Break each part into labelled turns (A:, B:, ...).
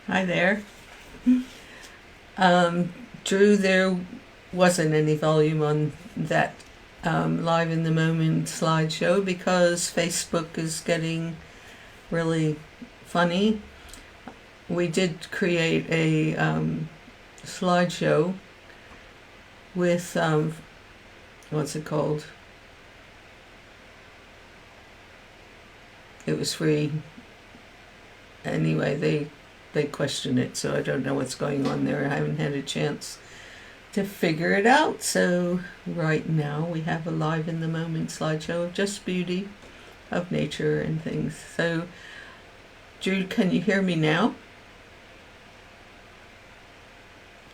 A: Hi there. Drew, there wasn't any volume on that live in the moment slideshow because Facebook is getting really funny. We did create a slideshow with, what's it called? It was free. Anyway, they question it, so I don't know what's going on there. I haven't had a chance to figure it out. So right now we have a live in the moment slideshow of just beauty of nature and things. So Jude, can you hear me now?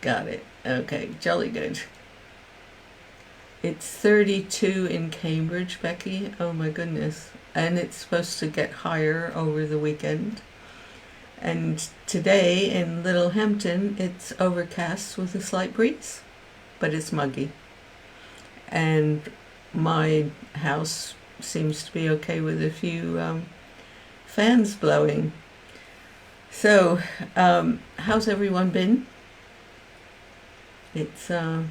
A: Got it. Okay, jolly good. It's 32 in Cambridge, Becky. Oh my goodness. And it's supposed to get higher over the weekend. And today in Littlehampton, it's overcast with a slight breeze, but it's muggy. And my house seems to be okay with a few fans blowing. So, how's everyone been? It's a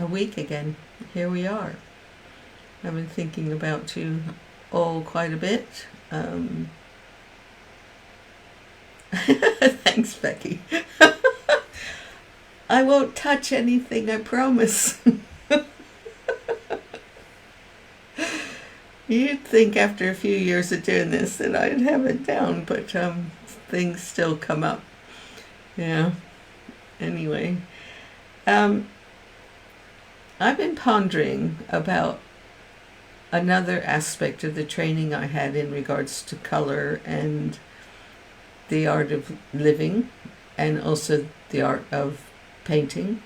A: week again. Here we are. I've been thinking about you all quite a bit. Thanks, Becky. I won't touch anything, I promise. You'd think after a few years of doing this that I'd have it down, but things still come up. Yeah. Anyway, I've been pondering about another aspect of the training I had in regards to color and the art of living, and also the art of painting.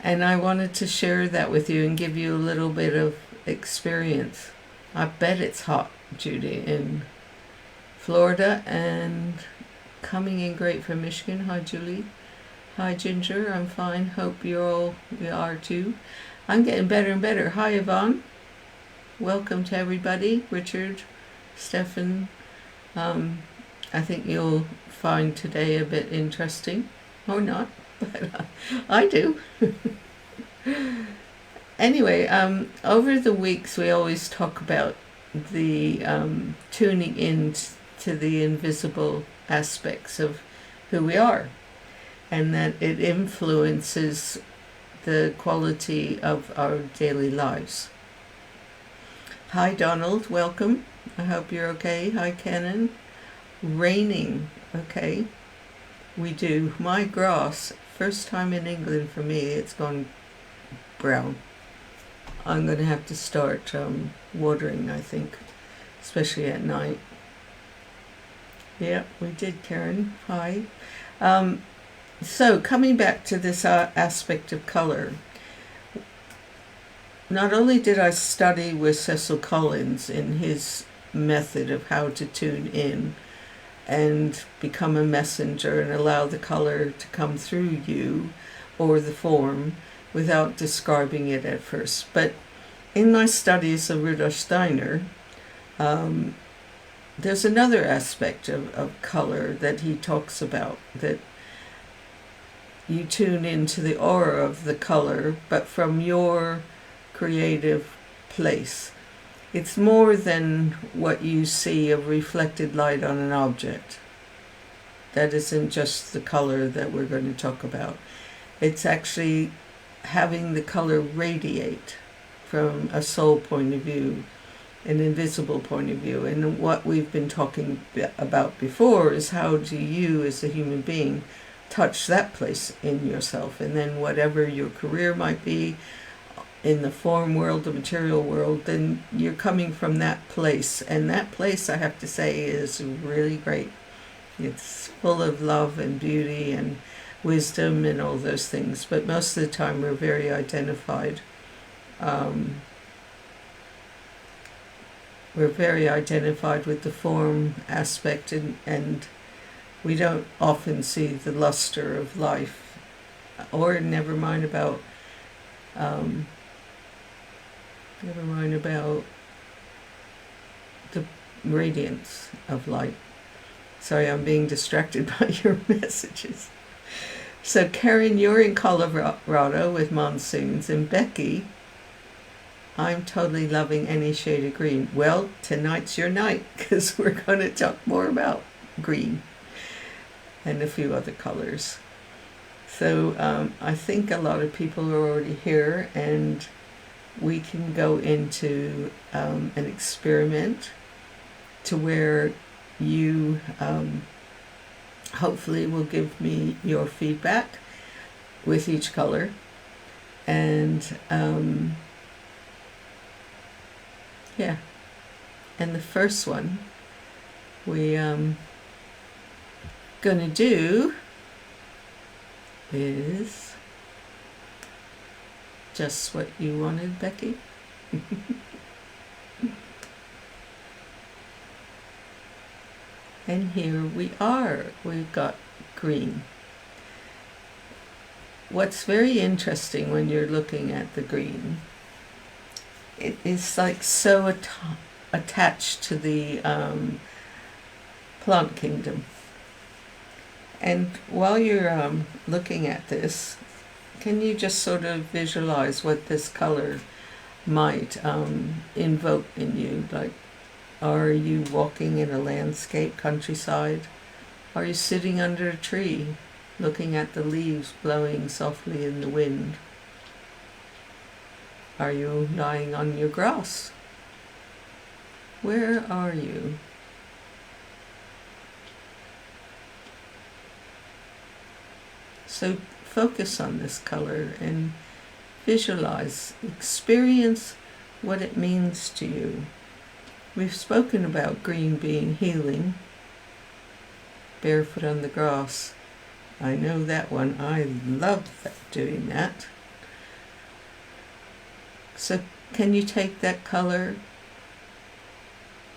A: And I wanted to share that with you and give you a little bit of experience. I bet it's hot, Judy, in Florida, and coming in great from Michigan. Hi, Julie. Hi, Ginger. I'm fine. Hope you are too. I'm getting better and better. Hi, Yvonne. Welcome to everybody. Richard, Stefan. I think you'll find today a bit interesting, or not, but I do. Anyway, over the weeks we always talk about the tuning in to the invisible aspects of who we are, and that it influences the quality of our daily lives. Hi Donald, welcome. I hope you're okay. Hi Cannon. Raining, okay. We do. My grass, first time in England for me, it's gone brown. I'm going to have to start watering, I think, especially at night. Yeah, we did, Karen. Hi. So coming back to this aspect of color, not only did I study with Cecil Collins in his method of how to tune in and become a messenger and allow the color to come through you or the form without describing it at first. But in my studies of Rudolf Steiner, there's another aspect of color that he talks about, that you tune into the aura of the color, but from your creative place. It's more than what you see of reflected light on an object. That isn't just the color that we're going to talk about. It's actually having the color radiate from a soul point of view, an invisible point of view. And what we've been talking about before is how do you, as a human being, touch that place in yourself, and then whatever your career might be, in the form world, the material world, then you're coming from that place. And that place, I have to say, is really great. It's full of love and beauty and wisdom and all those things. But most of the time we're very identified. We're very identified with the form aspect, and we don't often see the luster of life, or never mind about the radiance of light. Sorry, I'm being distracted by your messages. So Karen, you're in Colorado with monsoons, and Becky, I'm totally loving any shade of green. Well, tonight's your night, because we're going to talk more about green and a few other colors. So I think a lot of people are already here, and we can go into an experiment to where you hopefully will give me your feedback with each color. And yeah, and the first one we gonna do is just what you wanted, Becky. And here we are. We've got green. What's very interesting when you're looking at the green, it is like so attached to the plant kingdom. And while you're looking at this, can you just sort of visualize what this color might invoke in you? Like, are you walking in a landscape, countryside? Are you sitting under a tree, looking at the leaves blowing softly in the wind? Are you lying on your grass? Where are you? So focus on this color and visualize, experience what it means to you. We've spoken about green being healing. Barefoot on the grass. I know that one. I love doing that. So can you take that color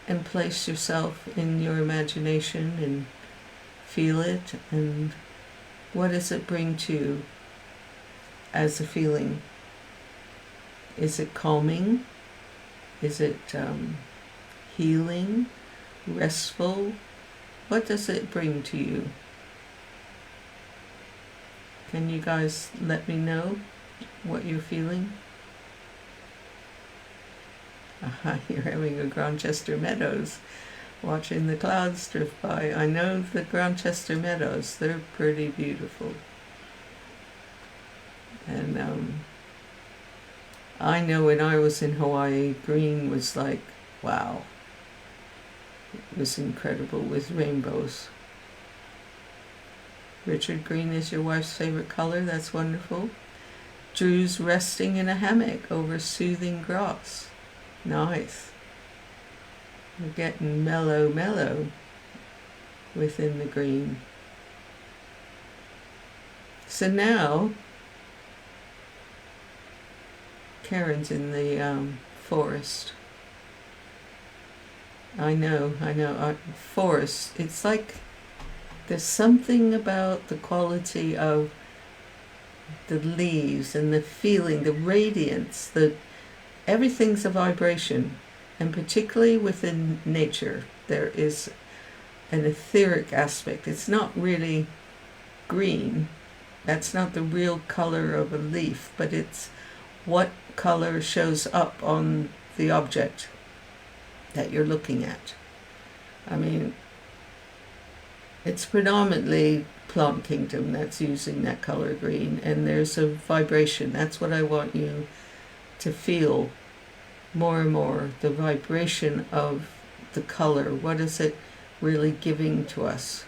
A: and place yourself in your imagination and feel it? And what does it bring to you as a feeling? Is it calming? Is it healing? Restful? What does it bring to you? Can you guys let me know what you're feeling? You're having a Grantchester Meadows, watching the clouds drift by. I know the Grantchester Meadows, they're pretty beautiful. And I know when I was in Hawaii, green was like, wow. It was incredible with rainbows. Richard, green is your wife's favorite color. That's wonderful. Drew's resting in a hammock over soothing grass. Nice. We're getting mellow within the green. So now, Karen's in the forest. I know, forest, it's like there's something about the quality of the leaves and the feeling, the radiance, everything's a vibration. And particularly within nature, there is an etheric aspect. It's not really green. That's not the real color of a leaf, but it's what color shows up on the object that you're looking at. I mean, it's predominantly plant kingdom that's using that color green, and there's a vibration. That's what I want you to feel more and more, the vibration of the color. What is it really giving to us?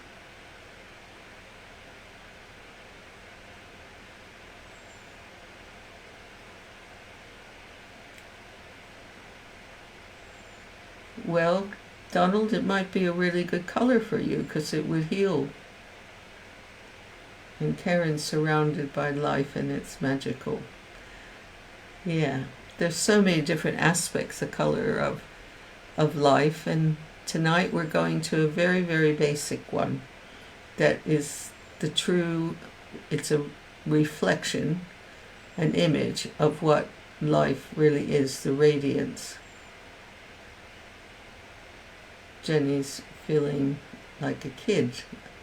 A: Well, Donald, it might be a really good color for you because it would heal. And Karen's surrounded by life and it's magical. Yeah, there's so many different aspects of color of life, and tonight we're going to a very, very basic one that is it's a reflection, an image of what life really is, the radiance. Jenny's feeling like a kid,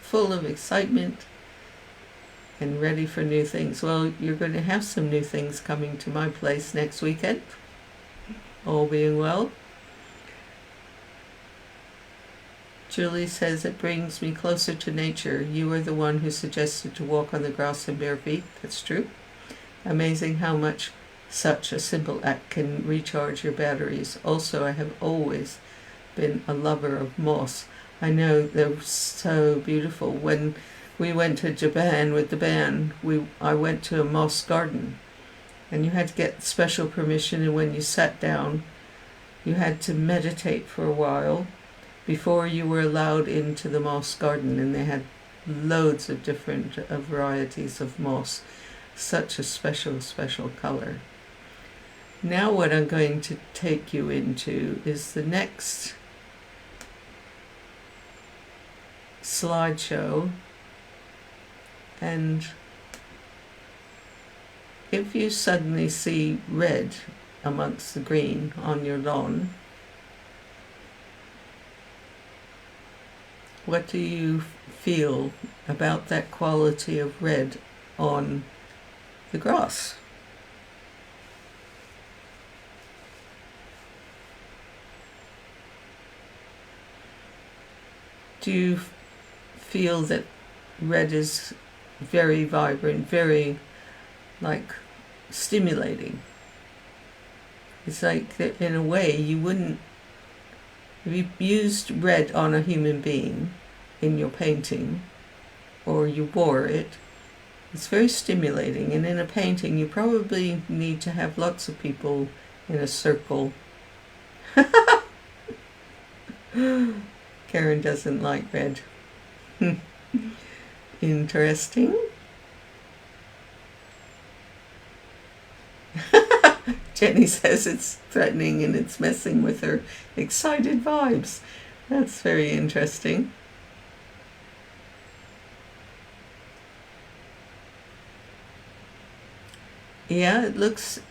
A: full of excitement and ready for new things. Well, you're going to have some new things coming to my place next weekend, all being well. Julie says, it brings me closer to nature. You are the one who suggested to walk on the grass in bare feet. That's true. Amazing how much such a simple act can recharge your batteries. Also, I have always been a lover of moss. I know they're so beautiful. When we went to Japan with the band, I went to a moss garden, and you had to get special permission, and when you sat down, you had to meditate for a while before you were allowed into the moss garden, and they had loads of different varieties of moss. Such a special color. Now what I'm going to take you into is the next slideshow, and if you suddenly see red amongst the green on your lawn, what do you feel about that quality of red on the grass? Do you feel that red is very vibrant, very like stimulating? It's like that in a way you wouldn't, if you used red on a human being in your painting or you wore it, it's very stimulating. And in a painting you probably need to have lots of people in a circle. Karen doesn't like red. Interesting. Jenny says it's threatening and it's messing with her excited vibes. That's very interesting. Yeah, it looks,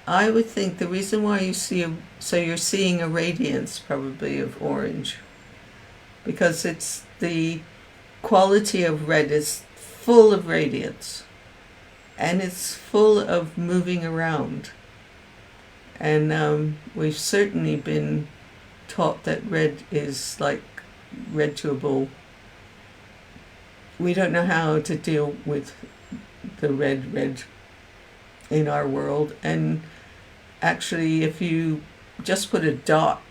A: I would think the reason why you see so you're seeing a radiance probably of orange, because it's the quality of red is full of radiance, and it's full of moving around. And we've certainly been taught that red is like red to a bull. We don't know how to deal with the red in our world. And actually, if you just put a dot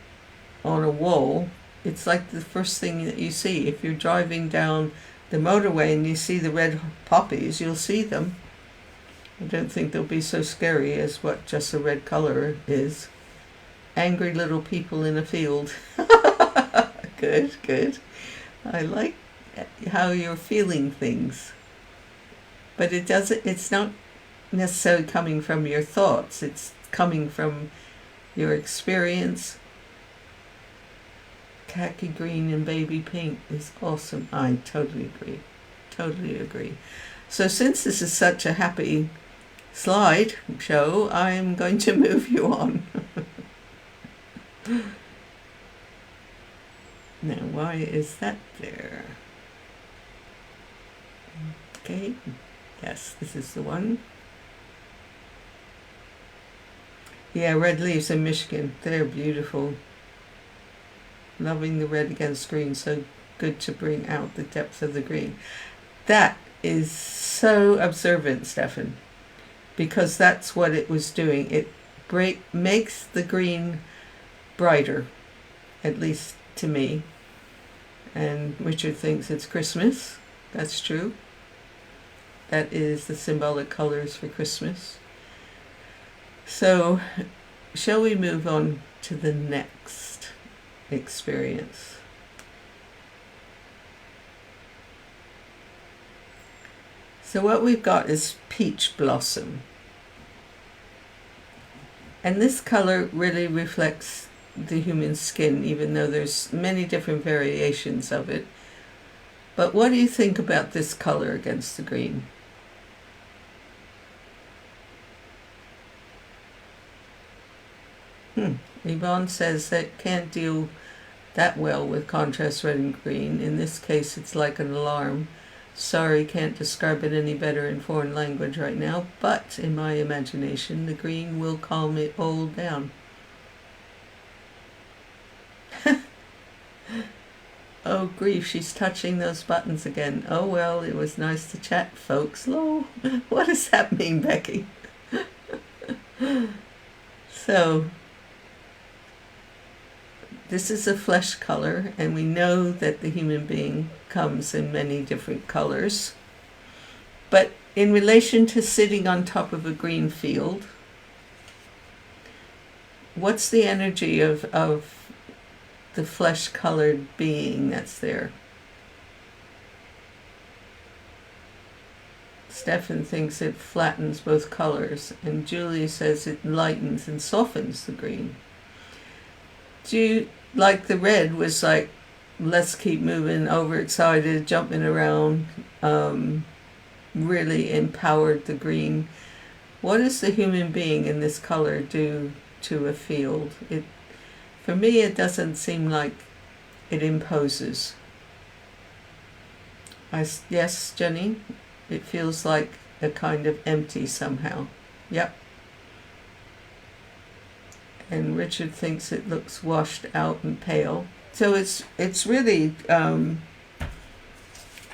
A: on a wall, it's like the first thing that you see. If you're driving down the motorway and you see the red poppies, you'll see them. I don't think they'll be so scary as what just a red color is. Angry little people in a field. Good. I like how you're feeling things. But it's not necessarily coming from your thoughts. It's coming from your experience. Khaki green and baby pink is awesome. I totally agree. So since this is such a happy slide show, I'm going to move you on. Now, why is that there? Okay, yes, this is the one. Yeah, red leaves in Michigan, they're beautiful. Loving the red against green, so good to bring out the depth of the green. That is so observant, Stefan, because that's what it was doing. It makes the green brighter, at least to me. And Richard thinks it's Christmas. That's true. That is the symbolic colors for Christmas. So, shall we move on to the next experience? So what we've got is peach blossom. And this color really reflects the human skin, even though there's many different variations of it. But what do you think about this color against the green? Yvonne says that can't deal that well with contrast red and green. In this case, it's like an alarm. Sorry, can't describe it any better in foreign language right now, but in my imagination, the green will calm it all down. Oh, grief, she's touching those buttons again. Oh, well, it was nice to chat, folks. Lol. What does that mean, Becky? So, this is a flesh color, and we know that the human being comes in many different colors. But in relation to sitting on top of a green field, what's the energy of the flesh-colored being that's there? Stefan thinks it flattens both colors, and Julie says it lightens and softens the green. Do you, like the red was like, let's keep moving, overexcited, jumping around, really empowered the green. What does the human being in this color do to a field? For me, it doesn't seem like it imposes. Yes, Jenny, it feels like a kind of empty somehow. Yep. And Richard thinks it looks washed out and pale. So it's really,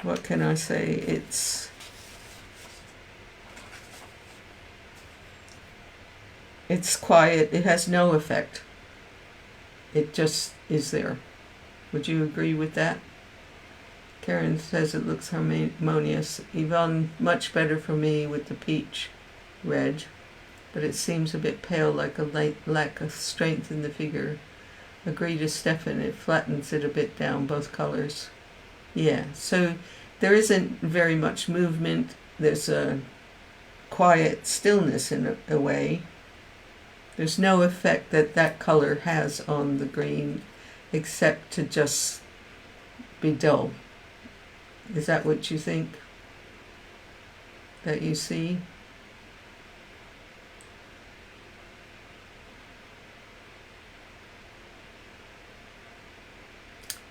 A: what can I say? It's quiet. It has no effect. It just is there. Would you agree with that? Karen says it looks harmonious. Yvonne, much better for me with the peach red, but it seems a bit pale, like a lack of strength in the figure. Agree to Stefan, it flattens it a bit down, both colors. Yeah, so there isn't very much movement. There's a quiet stillness in a way. There's no effect that color has on the green except to just be dull. Is that what you think? That you see?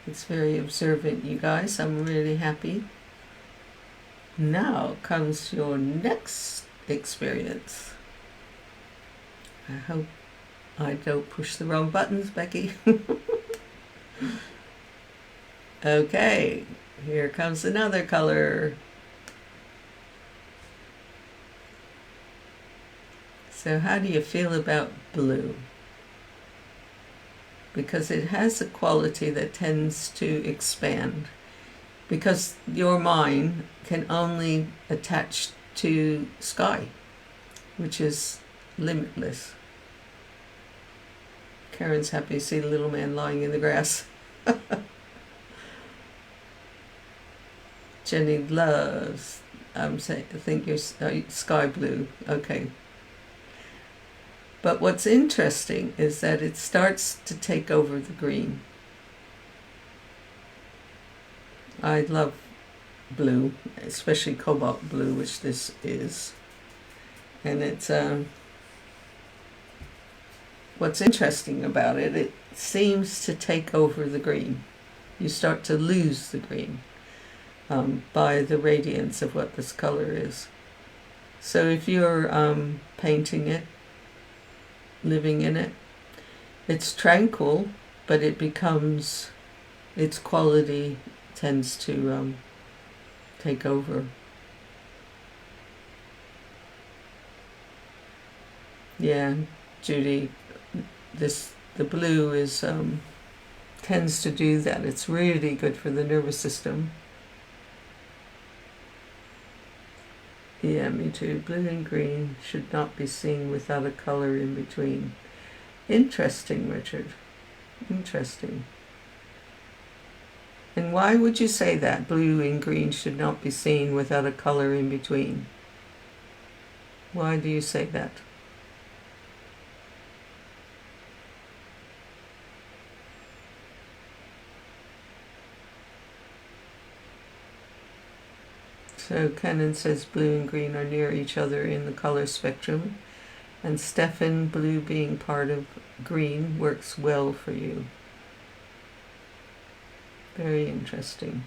A: It's very observant, you guys. I'm really happy. Now comes your next experience. I hope I don't push the wrong buttons, Becky. Okay, here comes another color. So how do you feel about blue? Because it has a quality that tends to expand. Because your mind can only attach to sky, which is limitless. Karen's happy to see the little man lying in the grass. Jenny loves, I think you're sky blue. Okay. But what's interesting is that it starts to take over the green. I love blue, especially cobalt blue, which this is. And it's what's interesting about it, it seems to take over the green. You start to lose the green by the radiance of what this color is. So if you're painting it, living in it, it's tranquil, but it becomes, its quality tends to take over. Yeah, Judy, the blue is tends to do that. It's really good for the nervous system. Yeah, me too. Blue and green should not be seen without a color in between. Interesting, Richard. Interesting. And why would you say that? Blue and green should not be seen without a color in between. Why do you say that? So Canon says blue and green are near each other in the color spectrum, and Stefan, blue being part of green, works well for you. Very interesting.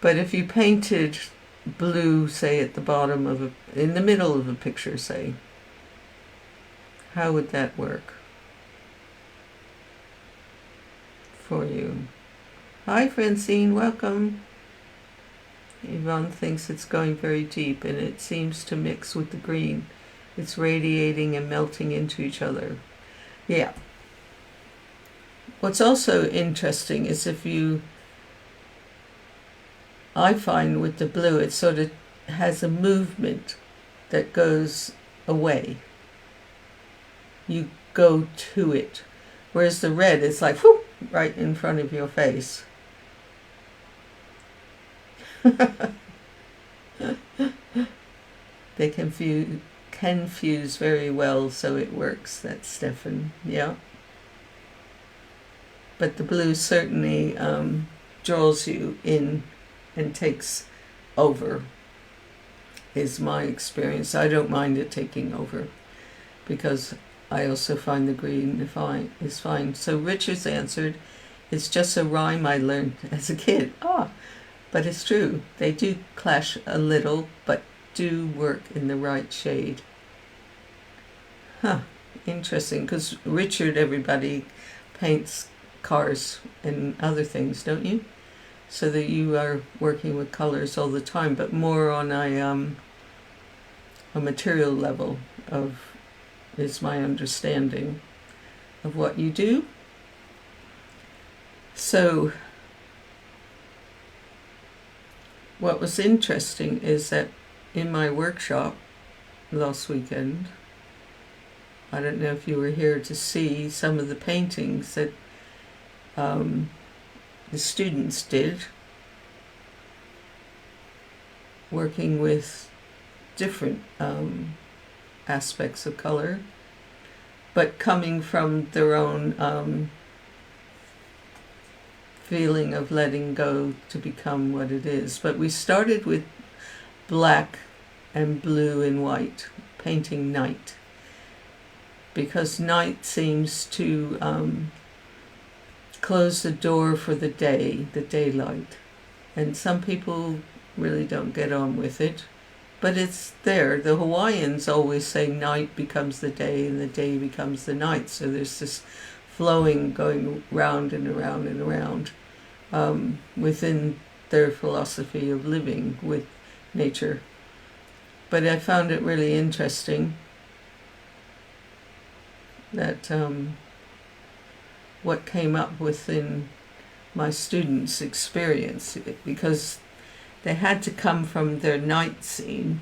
A: But if you painted blue, say at the bottom of in the middle of a picture, say, how would that work for you? Hi Francine, welcome. Yvonne thinks it's going very deep and it seems to mix with the green. It's radiating and melting into each other. Yeah. What's also interesting is I find with the blue, it sort of has a movement that goes away. You go to it. Whereas the red, it's like, whoop, right in front of your face. They can fuse very well, so it works. That's Stefan, yeah. But the blue certainly draws you in and takes over, is my experience. I don't mind it taking over, because I also find the green is fine. So Richard's answered, it's just a rhyme I learned as a kid. But it's true. They do clash a little, but do work in the right shade. Interesting, because Richard, everybody paints cars and other things, don't you? So that you are working with colors all the time, but more on a material level is my understanding of what you do. So what was interesting is that in my workshop last weekend, I don't know if you were here to see some of the paintings that the students did, working with different aspects of color, but coming from their own feeling of letting go to become what it is. But we started with black and blue and white, painting night, because night seems to close the door for the day, the daylight. And some people really don't get on with it, but it's there. The Hawaiians always say night becomes the day and the day becomes the night. So there's this flowing going round and around and around within their philosophy of living with nature. But I found it really interesting that what came up within my students' experience, because they had to come from their night scene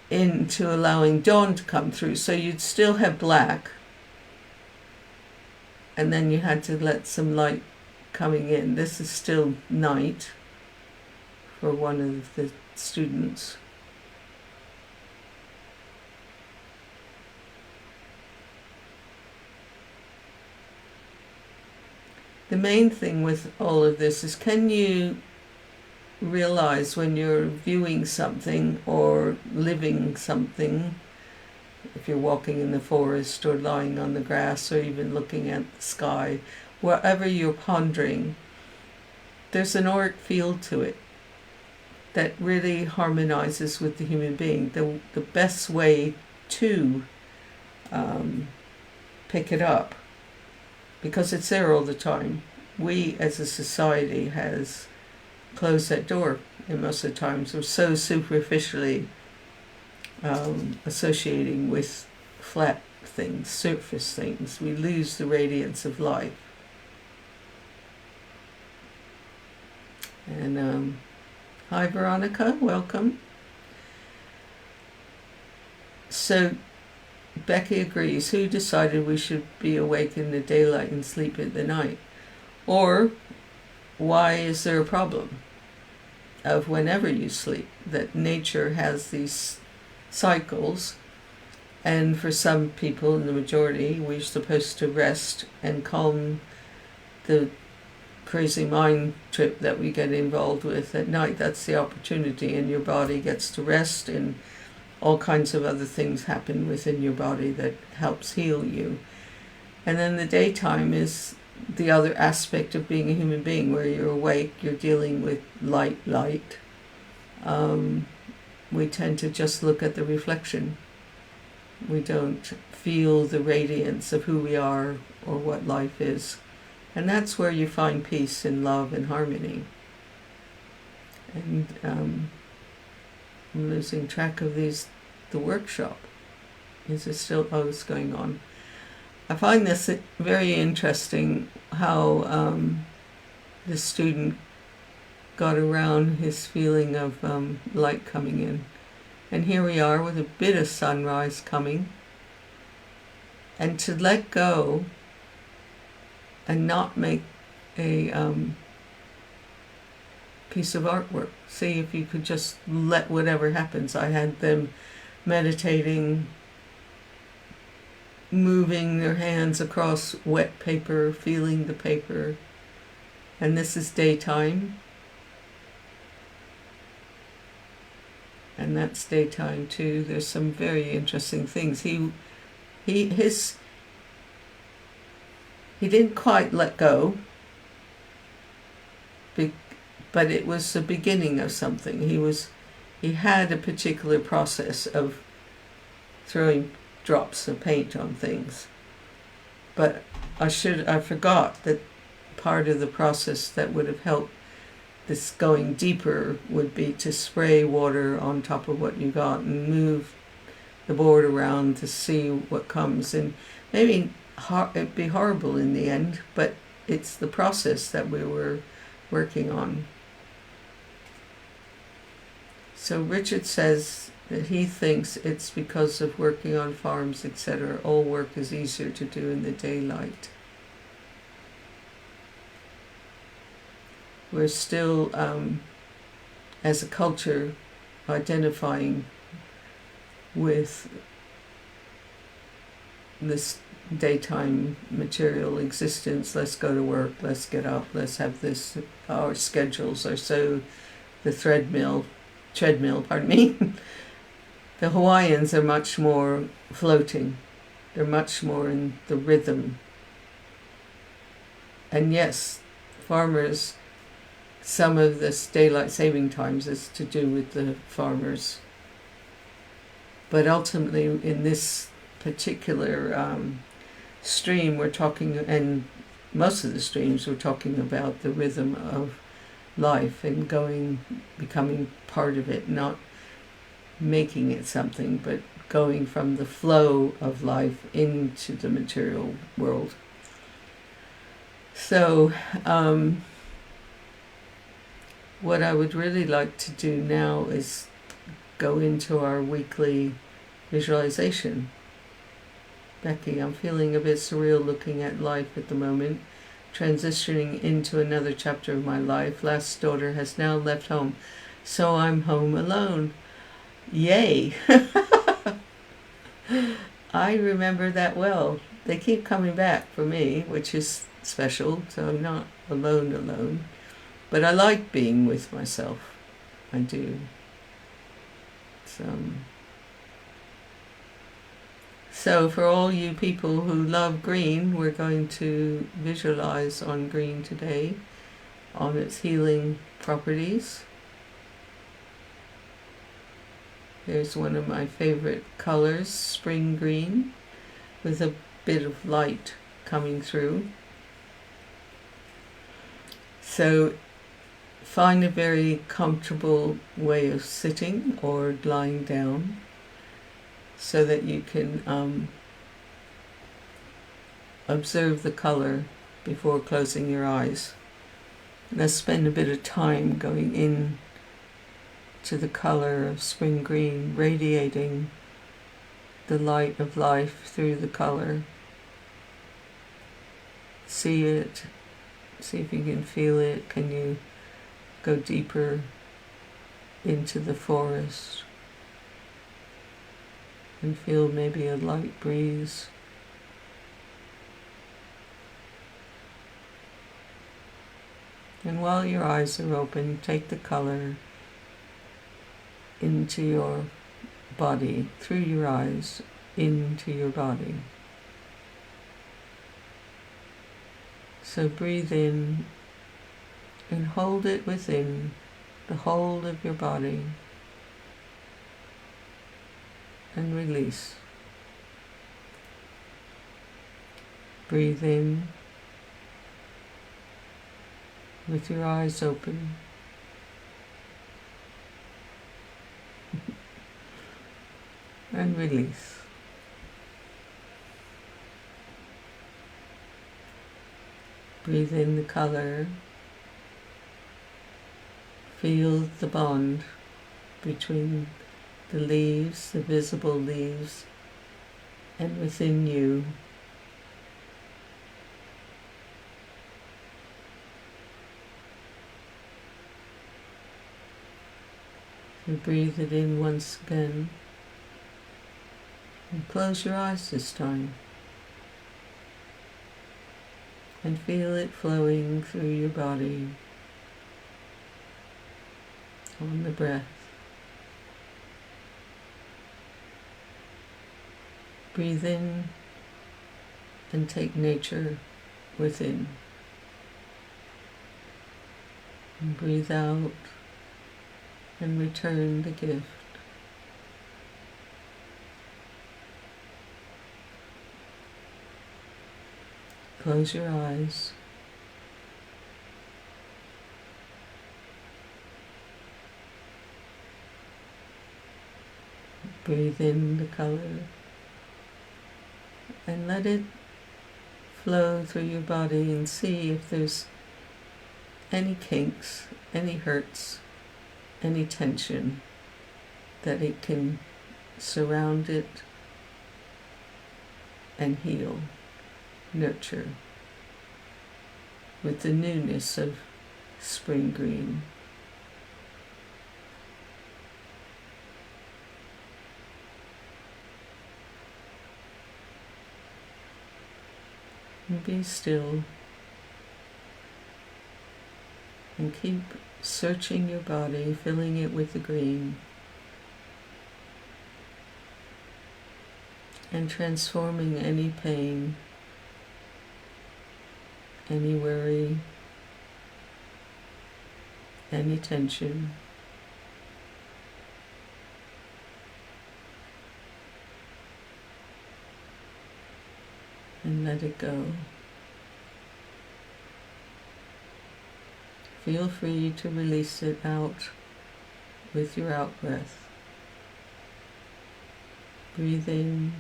A: into allowing dawn to come through. So you'd still have black, and then you had to let some light coming in. This is still night for one of the students. The main thing with all of this is, can you realize when you're viewing something or living something, if you're walking in the forest or lying on the grass or even looking at the sky, wherever you're pondering, there's an auric field to it that really harmonizes with the human being. The best way to pick it up, because it's there all the time. We as a society has closed that door, and most of the times we're so superficially associating with flat things, surface things. We lose the radiance of life. And hi Veronica, welcome. So Becky agrees. Who decided we should be awake in the daylight and sleep in the night? Or why is there a problem of whenever you sleep? That nature has these cycles, and for some people, in the majority, we're supposed to rest and calm the crazy mind trip that we get involved with at night. That's the opportunity, and your body gets to rest, and all kinds of other things happen within your body that helps heal you. And then the daytime is the other aspect of being a human being, where you're awake, you're dealing with light. We tend to just look at the reflection. We don't feel the radiance of who we are or what life is. And that's where you find peace and love and harmony. And I'm losing track of the workshop. Is it still, it's going on. I find this very interesting, how the student got around his feeling of light coming in. And here we are with a bit of sunrise coming. And to let go and not make a piece of artwork. See if you could just let whatever happens. I had them meditating, moving their hands across wet paper, feeling the paper. And this is daytime. And that's daytime too. There's some very interesting things. He didn't quite let go, but it was the beginning of something. He had a particular process of throwing drops of paint on things. But I forgot that part of the process that would have helped this going deeper would be to spray water on top of what you got and move the board around to see what comes. And maybe it'd be horrible in the end, but it's the process that we were working on. So Richard says that he thinks it's because of working on farms, etc. All work is easier to do in the daylight. We're still, as a culture, identifying with this daytime material existence. Let's go to work, let's get up, let's have this. Our schedules are so the treadmill, pardon me. The Hawaiians are much more floating. They're much more in the rhythm. And yes, farmers, some of this daylight saving times is to do with the farmers. But ultimately, in this particular stream, we're talking, and most of the streams, we're talking about the rhythm of life and becoming part of it, not making it something, but going from the flow of life into the material world. So, what I would really like to do now is go into our weekly visualization. Becky, I'm feeling a bit surreal looking at life at the moment, transitioning into another chapter of my life. Last daughter has now left home, so I'm home alone. Yay! I remember that well. They keep coming back for me, which is special, so I'm not alone. But I like being with myself. I do. So for all you people who love green, we're going to visualize on green today, on its healing properties. Here's one of my favorite colors, spring green, with a bit of light coming through. So find a very comfortable way of sitting or lying down so that you can observe the color before closing your eyes. Let's spend a bit of time going in to the color of spring green, radiating the light of life through the color. See it, see if you can feel it. Can you go deeper into the forest and feel maybe a light breeze? And while your eyes are open, take the color into your body, through your eyes, into your body. So breathe in and hold it within the whole of your body and release. Breathe in with your eyes open. And release. Breathe in the color. Feel the bond between the leaves, the visible leaves, and within you. And breathe it in once again. And close your eyes this time. And feel it flowing through your body on the breath. Breathe in and take nature within. And breathe out and return the gift. Close your eyes. Breathe in the color and let it flow through your body and see if there's any kinks, any hurts, any tension that it can surround it and heal, nurture with the newness of spring green. And be still and keep searching your body, filling it with the green and transforming any pain, any worry, any tension and let it go. Feel free to release it out with your out breath. Breathe in,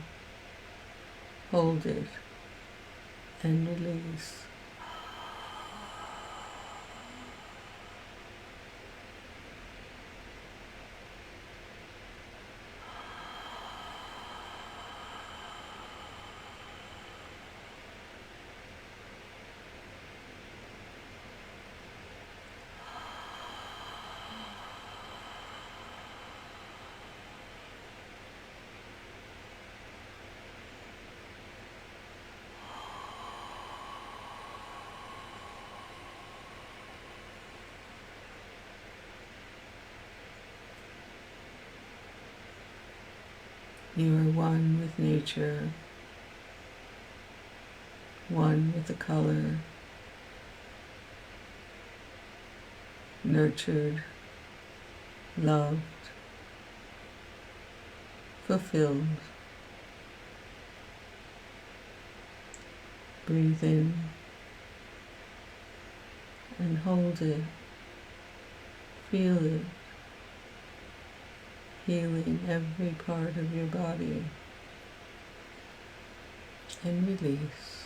A: hold it, and release. You are one with nature, one with the color, nurtured, loved, fulfilled. Breathe in and hold it, feel it, healing every part of your body, and release.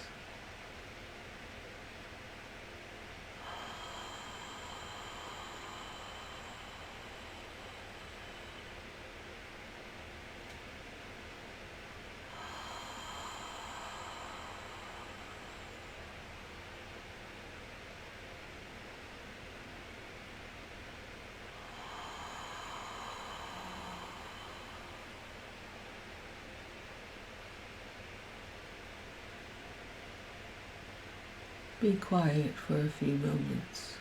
A: Be quiet for a few moments.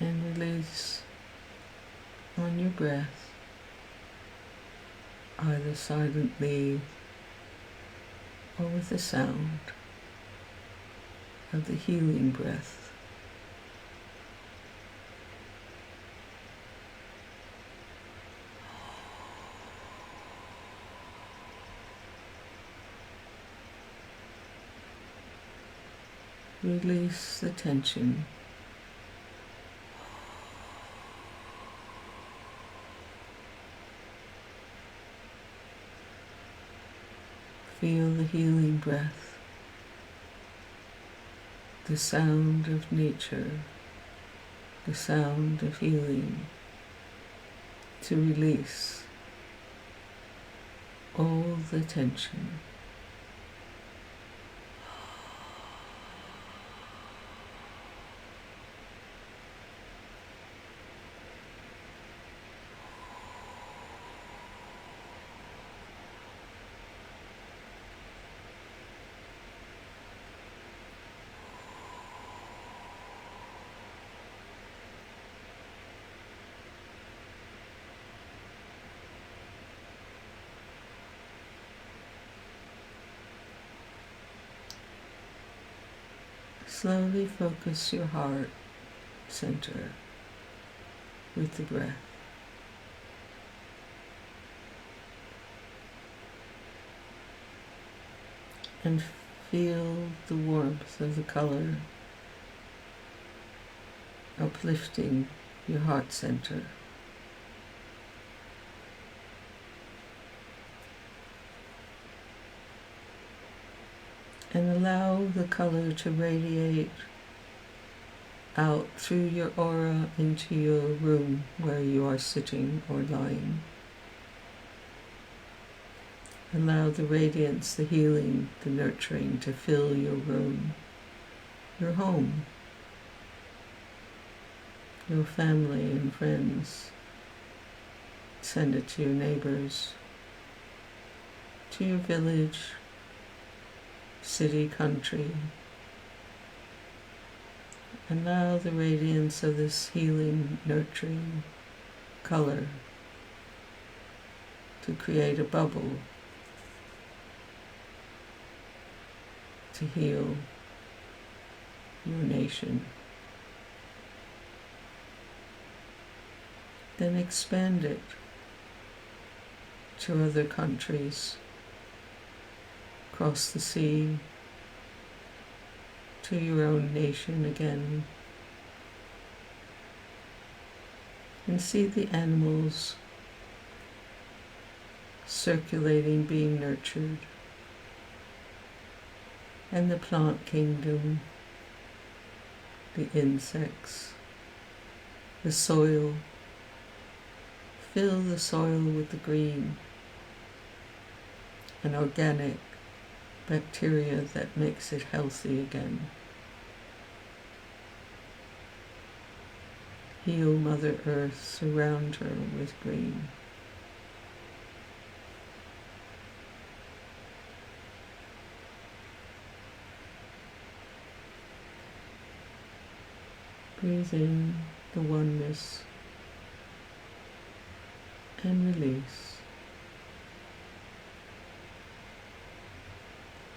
A: And release on your breath, either silently or with the sound of the healing breath. Release the tension. Feel the healing breath, the sound of nature, the sound of healing, to release all the tension. Slowly focus your heart center with the breath. And feel the warmth of the color uplifting your heart center. And allow the color to radiate out through your aura into your room where you are sitting or lying. Allow the radiance, the healing, the nurturing to fill your room, your home, your family and friends. Send it to your neighbors, to your village, city, country. Allow the radiance of this healing, nurturing color to create a bubble to heal your nation. Then expand it to other countries, across the sea, to your own nation again. And see the animals circulating, being nurtured, and the plant kingdom, the insects, the soil. Fill the soil with the green and organic bacteria that makes it healthy again. Heal Mother Earth, surround her with green. Breathe in the oneness and release.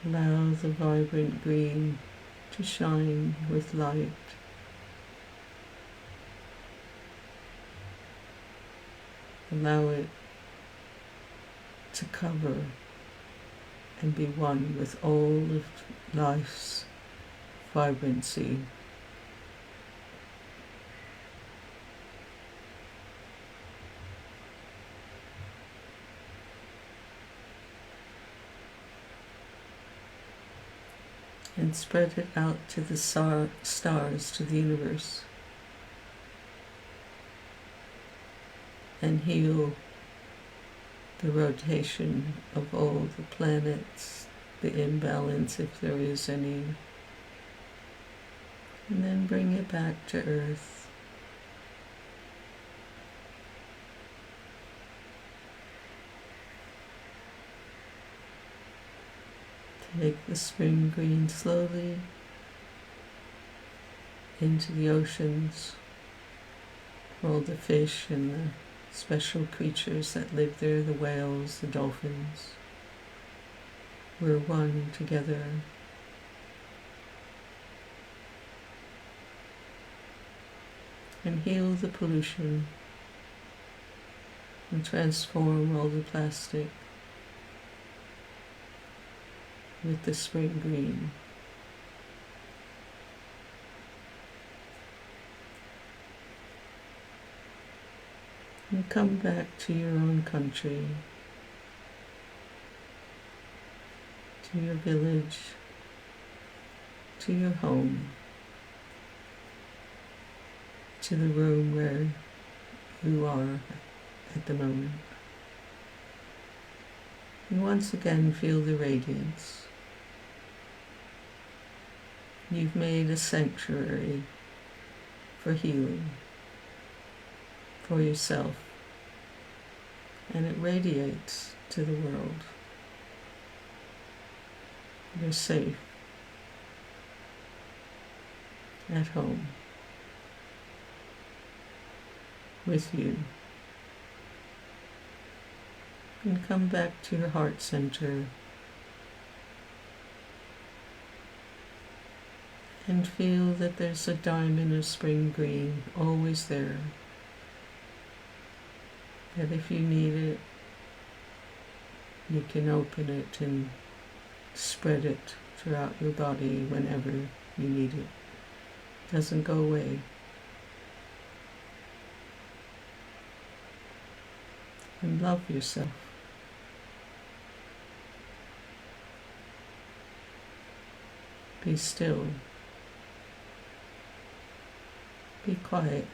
A: Allow the vibrant green to shine with light. Allow it to cover and be one with all of life's vibrancy. And spread it out to the stars, to the universe. And heal the rotation of all the planets, the imbalance if there is any. And then bring it back to Earth. Take the spring green slowly into the oceans, all the fish and the special creatures that live there, the whales, the dolphins. We're one together. And heal the pollution and transform all the plastic with the spring green. And come back to your own country, to your village, to your home, to the room where you are at the moment. And once again, feel the radiance. You've made a sanctuary for healing, for yourself, and it radiates to the world. You're safe at home with you. And come back to your heart center and feel that there's a diamond of spring green always there. That if you need it, you can open it and spread it throughout your body whenever you need it. It doesn't go away. And love yourself. Be still. Be quiet,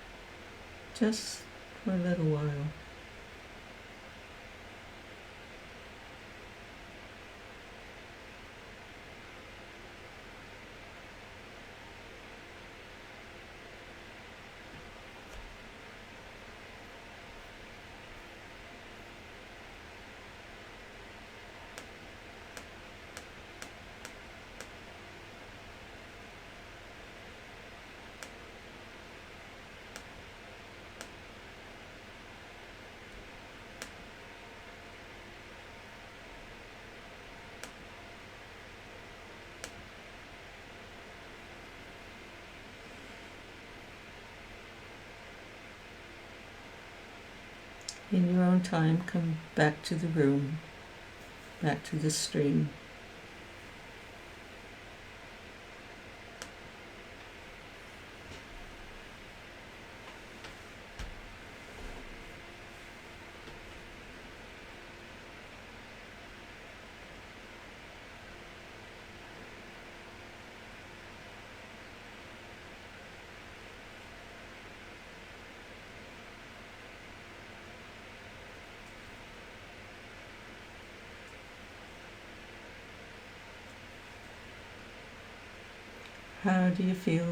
A: just for a little while. In your own time, come back to the room, back to the stream. How do you feel?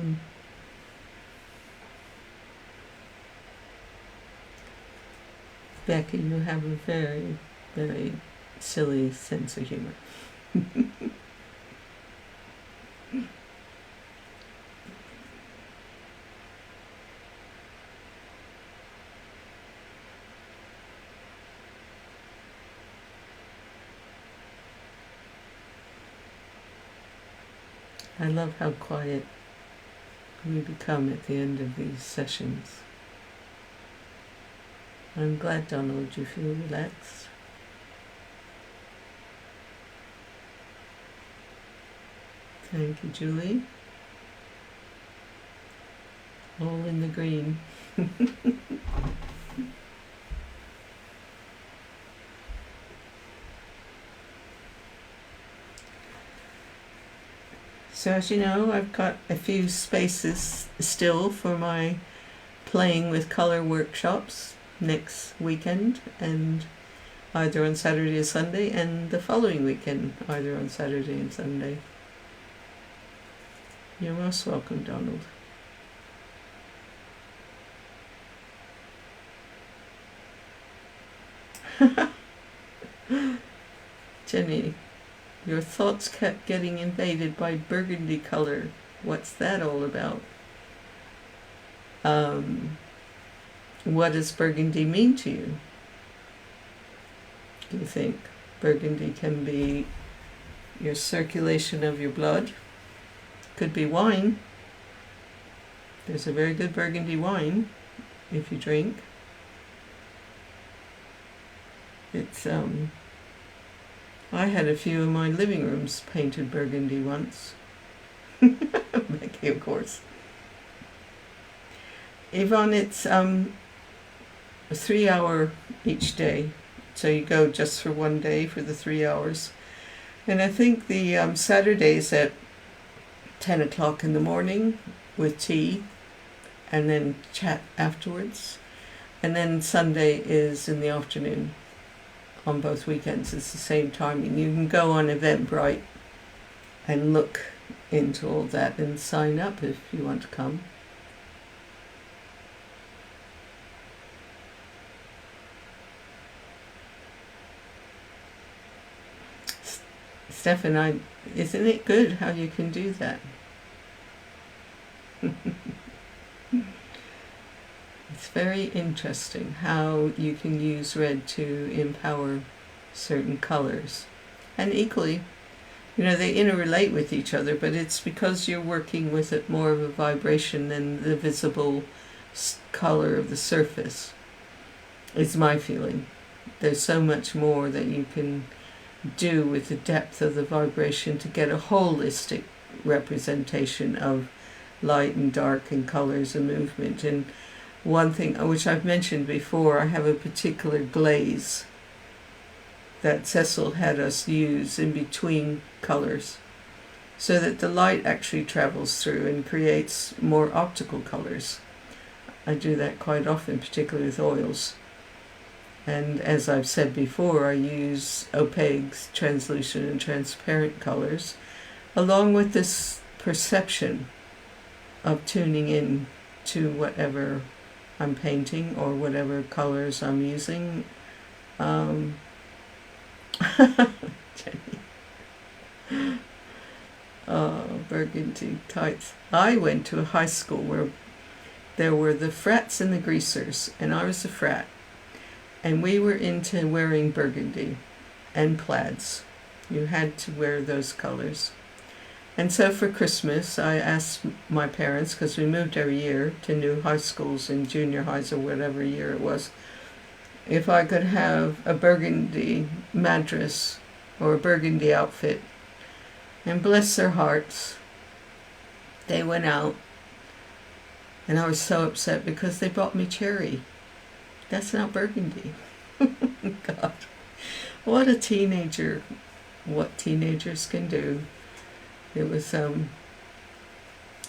A: Becky, you have a very, very silly sense of humor. I love how quiet we become at the end of these sessions. I'm glad, Donald, you feel relaxed. Thank you, Julie. All in the green. So as you know, I've got a few spaces still for my playing with color workshops next weekend, and either on Saturday or Sunday, and the following weekend, either on Saturday and Sunday. You're most welcome, Donald. Jenny, your thoughts kept getting invaded by burgundy color. What's that all about? what does burgundy mean to you? Do you think burgundy can be your circulation of your blood? Could be wine. There's a very good burgundy wine if you drink. It's I had a few of my living rooms painted burgundy once. Becky, of course. Yvonne, it's a 3 hour each day. So you go just for one day for the 3 hours. And I think the Saturday's at 10 o'clock in the morning with tea and then chat afterwards. And then Sunday is in the afternoon. On both weekends, it's the same timing. You can go on Eventbrite and look into all that and sign up if you want to come. Stefan, isn't it good how you can do that? It's very interesting how you can use red to empower certain colors. And equally, they interrelate with each other, but it's because you're working with it more of a vibration than the visible color of the surface. It's my feeling. There's so much more that you can do with the depth of the vibration to get a holistic representation of light and dark and colors and movement. And one thing which I've mentioned before, I have a particular glaze that Cecil had us use in between colors so that the light actually travels through and creates more optical colors. I do that quite often, particularly with oils. And as I've said before, I use opaques, translucent and transparent colors, along with this perception of tuning in to whatever I'm painting or whatever colors I'm using. Jenny. Oh, burgundy tights. I went to a high school where there were the frats and the greasers, and I was a frat. And we were into wearing burgundy and plaids. You had to wear those colors. And so for Christmas, I asked my parents, because we moved every year to new high schools and junior highs or whatever year it was, if I could have a burgundy mattress or a burgundy outfit. And bless their hearts, they went out. And I was so upset because they bought me cherry. That's not burgundy. God, what a teenager, what teenagers can do. It was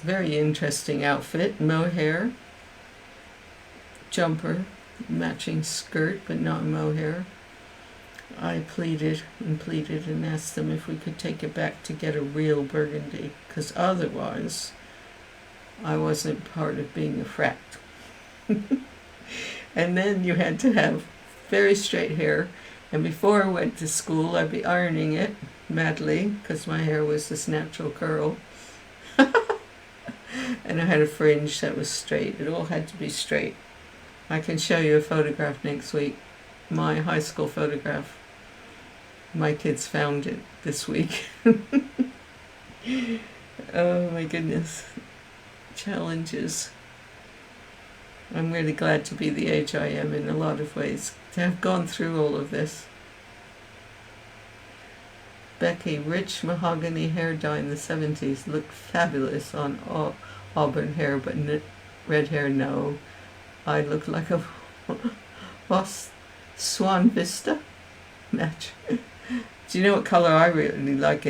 A: very interesting outfit, mohair, jumper, matching skirt, but not mohair. I pleaded and asked them if we could take it back to get a real burgundy, because otherwise I wasn't part of being a frat. And then you had to have very straight hair, and before I went to school I'd be ironing it madly because my hair was this natural curl. And I had a fringe that was straight. It all had to be straight. I can show you a photograph next week, my high school photograph. My kids found it this week. Oh my goodness. Challenges. I'm really glad to be the age I am in a lot of ways, to have gone through all of this. Becky, rich mahogany hair dye in the 70s looked fabulous on auburn hair, but red hair, no. I look like a Swan Vista match. Do you know what color I really like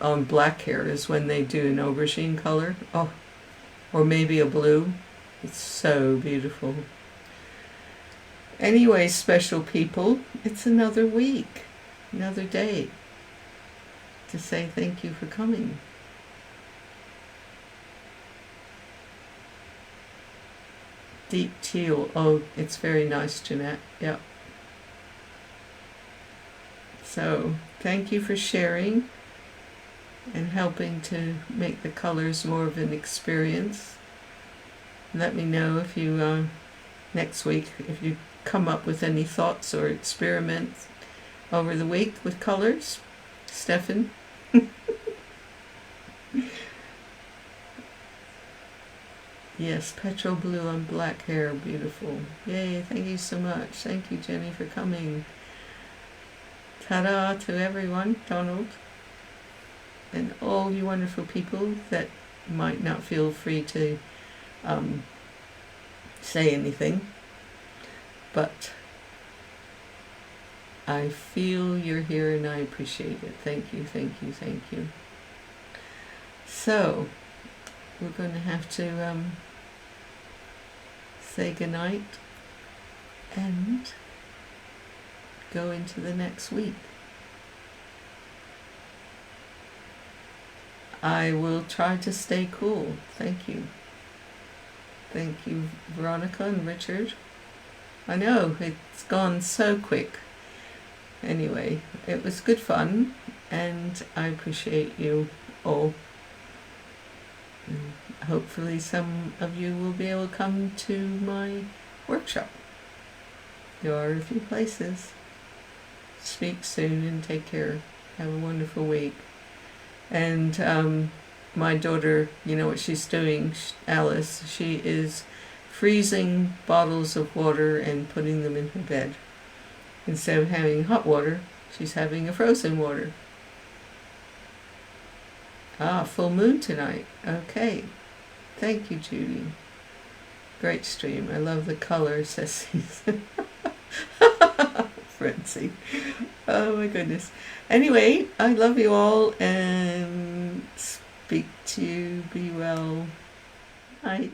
A: on black hair is when they do an aubergine color? Oh, or maybe a blue. It's so beautiful. Anyway, special people, it's another week, another day to say thank you for coming. Deep teal. Oh, it's very nice, Jeanette. Yep. So, thank you for sharing and helping to make the colors more of an experience. Let me know if you next week if you come up with any thoughts or experiments over the week with colors. Stefan? Yes, petrol blue on black hair, beautiful. Yay, thank you so much. Thank you, Jenny, for coming. Ta-da to everyone, Donald, and all you wonderful people that might not feel free to say anything, but I feel you're here and I appreciate it. Thank you, thank you, thank you. So, we're going to have to say goodnight and go into the next week. I will try to stay cool. Thank you. Thank you, Veronica and Richard. I know, it's gone so quick. Anyway, it was good fun, and I appreciate you all. And hopefully some of you will be able to come to my workshop. There are a few places. Speak soon and take care. Have a wonderful week. And my daughter, you know what she's doing, Alice, she is freezing bottles of water and putting them in her bed. Instead of having hot water, she's having a frozen water. Ah, full moon tonight. Okay. Thank you, Judy. Great stream. I love the color, says Susan. Frenzy. Oh my goodness. Anyway, I love you all and speak to you. Be well. Night.